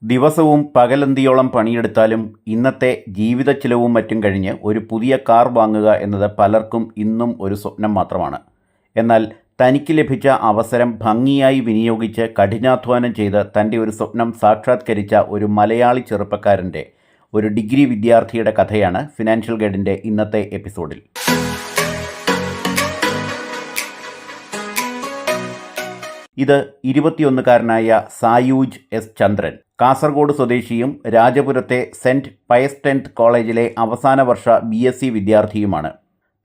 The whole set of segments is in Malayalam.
ദിവസവും പകലന്തിയോളം പണിയെടുത്താലും ഇന്നത്തെ ജീവിതച്ചിലവും മറ്റും കഴിഞ്ഞ് ഒരു പുതിയ കാർ വാങ്ങുക എന്നത് പലർക്കും ഇന്നും ഒരു സ്വപ്നം മാത്രമാണ്. എന്നാൽ തനിക്ക് ലഭിച്ച അവസരം ഭംഗിയായി വിനിയോഗിച്ച് കഠിനാധ്വാനം ചെയ്ത് തൻ്റെ ഒരു സ്വപ്നം സാക്ഷാത്കരിച്ച ഒരു മലയാളി ചെറുപ്പക്കാരൻ്റെ ഒരു ഡിഗ്രി വിദ്യാർത്ഥിയുടെ കഥയാണ് ഫിനാൻഷ്യൽ ഗൈഡിൻ്റെ ഇന്നത്തെ എപ്പിസോഡിൽ. ഇത് 21കാരനായ സായൂജ് എസ് ചന്ദ്രൻ, കാസർഗോഡ് സ്വദേശിയും രാജപുരത്തെ സെൻറ്റ് പയസ് കോളേജിലെ അവസാന വർഷ BSc വിദ്യാർത്ഥിയുമാണ്.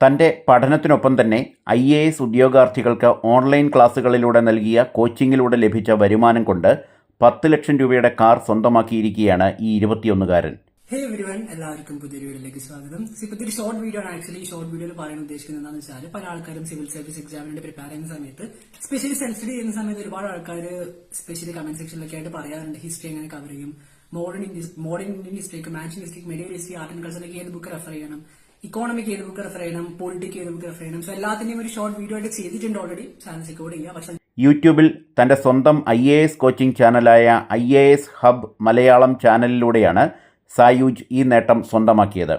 തൻ്റെ പഠനത്തിനൊപ്പം തന്നെ IAS ഉദ്യോഗാർത്ഥികൾക്ക് ഓൺലൈൻ ക്ലാസുകളിലൂടെ നൽകിയ കോച്ചിങ്ങിലൂടെ ലഭിച്ച വരുമാനം കൊണ്ട് 10 ലക്ഷം രൂപയുടെ കാർ സ്വന്തമാക്കിയിരിക്കുകയാണ് ഈ 21കാരൻ. ഹേ എവരിവൺ, എല്ലാവർക്കും പുതിയൊരു വീഡിയോയിലേക്ക് സ്വാഗതം. ഇപ്പോഴത്തെ ഒരു ഷോർട്ട് വീഡിയോ ആണ്. ആക്ച്വലി ഈ ഷോർട്ട് വീഡിയോയിൽ പറയാൻ ഉദ്ദേശിക്കുന്നത് എന്താണെന്ന് വെച്ചാൽ, പല ആൾക്കാരും സിവിൽ സർവീസ് എക്സാമിന് പ്രിപ്പയർ ചെയ്യുന്ന സമയത്ത്, സ്പെഷ്യലി സെൽഫ് സ്റ്റഡി ചെയ്യുന്ന സമയത്ത് ഒരുപാട് ആൾക്കാർ സ്പെഷ്യലി കമന്റ് സെക്ഷനിലൊക്കെ ആയിട്ട് പറയാറുണ്ട് ഹിസ്റ്ററി എങ്ങനെ കവർ ചെയ്യും, മോഡേൺ ഇന്ത്യൻ ഹിസ്റ്ററിക്ക്, മാൻഷൻ ഹിസ്റ്ററിക്ക്, മെഡിയൽ ഹിസ്റ്ററി, ആർട്ട് ആൻഡ് കൾച്ചറിലേക്ക് ഏത് ബുക്ക് റെഫർ ചെയ്യണം, ഇക്കോണമിക്ക് ഏത് ബുക്ക് റെഫർ ചെയ്യണം, പൊളിറ്റിക്ക് ഏത് ബുക്ക് റെഫർ ചെയ്യണം. സോ എല്ലാത്തിന്റെയും ഒരു ഷോർട്ട് വീഡിയോ ആയിട്ട് ചെയ്തിട്ടുണ്ട് ഓൾറെഡി. ചാനൽ റെക്കോർഡ് ചെയ്യുക. പക്ഷേ യൂട്യൂബിൽ തൻ്റെ സ്വന്തം IAS കോച്ചിങ് ചാനലായ IAS ഹബ് മലയാളം ചാനലിലൂടെയാണ് സായൂജ് ഈ നേട്ടം സ്വന്തമാക്കിയത്.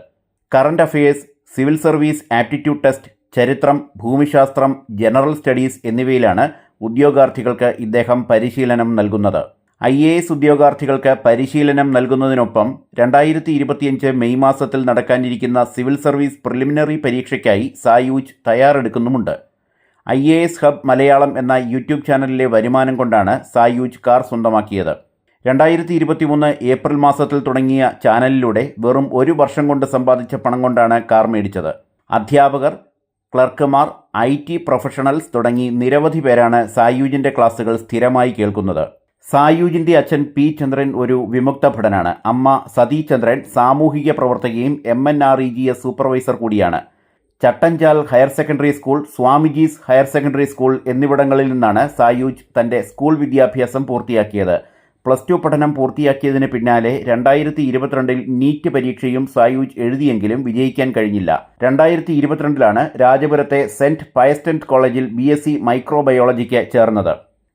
Current affairs, civil service aptitude test, ചരിത്രം, ഭൂമിശാസ്ത്രം, ജനറൽ സ്റ്റഡീസ് എന്നിവയിലാണ് ഉദ്യോഗാർത്ഥികൾക്ക് ഇദ്ദേഹം പരിശീലനം നൽകുന്നത്. IAS ഉദ്യോഗാർത്ഥികൾക്ക് പരിശീലനം നൽകുന്നതിനൊപ്പം 2025 മെയ് മാസത്തിൽ നടക്കാനിരിക്കുന്ന സിവിൽ സർവീസ് പ്രിലിമിനറി പരീക്ഷയ്ക്കായി സായൂജ് തയ്യാറെടുക്കുന്നുമുണ്ട്. IAS ഹബ് മലയാളം എന്ന യൂട്യൂബ് ചാനലിലെ വരുമാനം കൊണ്ടാണ് സായൂജ് കാർ സ്വന്തമാക്കിയത്. 2023 ഏപ്രിൽ മാസത്തിൽ തുടങ്ങിയ ചാനലിലൂടെ വെറും 1 വർഷം കൊണ്ട് സമ്പാദിച്ച പണം കൊണ്ടാണ് കാർ മേടിച്ചത്. അധ്യാപകർ, ക്ലർക്കുമാർ, IT പ്രൊഫഷണൽസ് തുടങ്ങി നിരവധി പേരാണ് സായൂജിൻ്റെ ക്ലാസുകൾ സ്ഥിരമായി കേൾക്കുന്നത്. സായൂജിൻ്റെ അച്ഛൻ P ചന്ദ്രൻ ഒരു വിമുക്ത ഭടനാണ്. അമ്മ സതി ചന്ദ്രൻ സാമൂഹിക പ്രവർത്തകയും MNREGS സൂപ്പർവൈസർ കൂടിയാണ്. Chattanchal higher secondary school, Swamiji's higher secondary school എന്നിവിടങ്ങളിൽ നിന്നാണ് സായൂജ് തൻ്റെ സ്കൂൾ വിദ്യാഭ്യാസം പൂർത്തിയാക്കിയത്. +2 പഠനം പൂർത്തിയാക്കിയതിന് പിന്നാലെ 2022 നീറ്റ് പരീക്ഷയും സായൂജ് എഴുതിയെങ്കിലും വിജയിക്കാൻ കഴിഞ്ഞില്ല. 2022 രാജപുരത്തെ സെൻറ്റ് പയസ് കോളേജിൽ BSc മൈക്രോബയോളജിക്ക് ചേർന്നത്.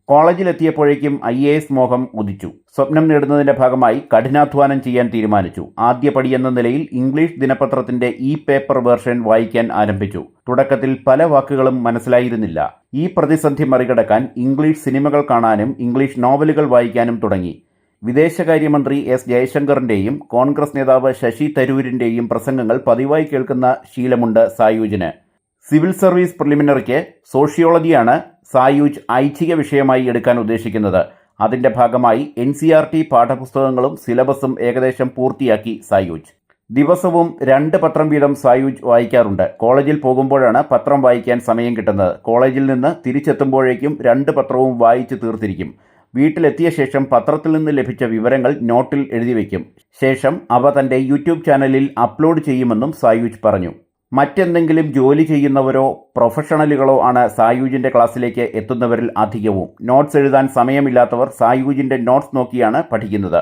കോളേജിലെത്തിയപ്പോഴേക്കും IAS മോഹം ഉദിച്ചു. സ്വപ്നം നേടുന്നതിൻ്റെ ഭാഗമായി കഠിനാധ്വാനം ചെയ്യാൻ തീരുമാനിച്ചു. ആദ്യപടിയെന്ന നിലയിൽ ഇംഗ്ലീഷ് ദിനപത്രത്തിൻ്റെ പേപ്പർ വേർഷൻ വായിക്കാൻ ആരംഭിച്ചു. തുടക്കത്തിൽ പല വാക്കുകളും മനസ്സിലായിരുന്നില്ല. ഈ പ്രതിസന്ധി മറികടക്കാൻ ഇംഗ്ലീഷ് സിനിമകൾ കാണാനും ഇംഗ്ലീഷ് നോവലുകൾ വായിക്കാനും തുടങ്ങി. വിദേശകാര്യമന്ത്രി S ജയശങ്കറിൻ്റെയും കോൺഗ്രസ് നേതാവ് ശശി തരൂരിൻ്റെയും പ്രസംഗങ്ങൾ പതിവായി കേൾക്കുന്ന ശീലമുണ്ട് സായൂജിന്. സിവിൽ സർവീസ് പ്രിലിമിനറിക്ക് സോഷ്യോളജിയാണ് സായൂജ് ഐച്ഛിക വിഷയമായി എടുക്കാൻ ഉദ്ദേശിക്കുന്നത്. അതിൻ്റെ ഭാഗമായി NCERT പാഠപുസ്തകങ്ങളും സിലബസും ഏകദേശം പൂർത്തിയാക്കി സായൂജ്. ദിവസവും 2 പത്രം വീതം സായൂജ് വായിക്കാറുണ്ട്. കോളേജിൽ പോകുമ്പോഴാണ് പത്രം വായിക്കാൻ സമയം കിട്ടുന്നത്. കോളേജിൽ നിന്ന് തിരിച്ചെത്തുമ്പോഴേക്കും 2 പത്രവും വായിച്ചു തീർത്തിരിക്കും. വീട്ടിലെത്തിയ ശേഷം പത്രത്തിൽ നിന്ന് ലഭിച്ച വിവരങ്ങൾ നോട്ടിൽ എഴുതി വയ്ക്കും. ശേഷം അവ തൻ്റെ യൂട്യൂബ് ചാനലിൽ അപ്ലോഡ് ചെയ്യുമെന്നും സായൂജ് പറഞ്ഞു. മറ്റെന്തെങ്കിലും ജോലി ചെയ്യുന്നവരോ പ്രൊഫഷണലുകളോ ആണ് സായൂജിൻ്റെ ക്ലാസ്സിലേക്ക് എത്തുന്നവരിൽ അധികവും. നോട്ട്സ് എഴുതാൻ സമയമില്ലാത്തവർ സായൂജിൻ്റെ നോട്ട്സ് നോക്കിയാണ് പഠിക്കുന്നത്.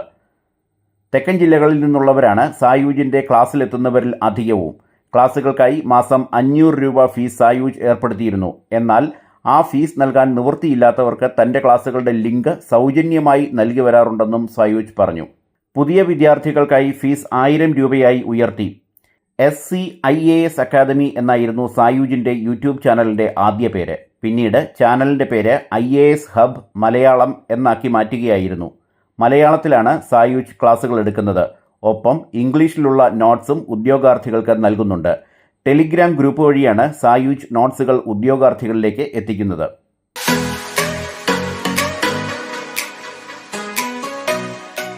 തെക്കൻ ജില്ലകളിൽ നിന്നുള്ളവരാണ് സായൂജിൻ്റെ ക്ലാസ്സിലെത്തുന്നവരിൽ അധികവും. ക്ലാസ്സുകൾക്കായി മാസം 500 രൂപ ഫീസ് സായൂജ് ഏർപ്പെടുത്തിയിരുന്നു. എന്നാൽ ആ ഫീസ് നൽകാൻ നിവൃത്തിയില്ലാത്തവർക്ക് തൻ്റെ ക്ലാസ്സുകളുടെ ലിങ്ക് സൗജന്യമായി നൽകി വരാറുണ്ടെന്നും സായൂജ് പറഞ്ഞു. പുതിയ വിദ്യാർത്ഥികൾക്കായി ഫീസ് 1000 രൂപയായി ഉയർത്തി. SCIAS അക്കാദമി എന്നായിരുന്നു സായൂജിൻ്റെ യൂട്യൂബ് ചാനലിൻ്റെ ആദ്യ പേര്. പിന്നീട് ചാനലിൻ്റെ പേര് IAS ഹബ് മലയാളം എന്നാക്കി മാറ്റുകയായിരുന്നു. മലയാളത്തിലാണ് സായൂജ് ക്ലാസുകൾ എടുക്കുന്നത്. ഒപ്പം ഇംഗ്ലീഷിലുള്ള നോട്ട്സും ഉദ്യോഗാർത്ഥികൾക്ക് നൽകുന്നുണ്ട്. ടെലിഗ്രാം ഗ്രൂപ്പ് വഴിയാണ് സായൂജ് നോട്ട്സുകൾ ഉദ്യോഗാർത്ഥികളിലേക്ക് എത്തിക്കുന്നത്.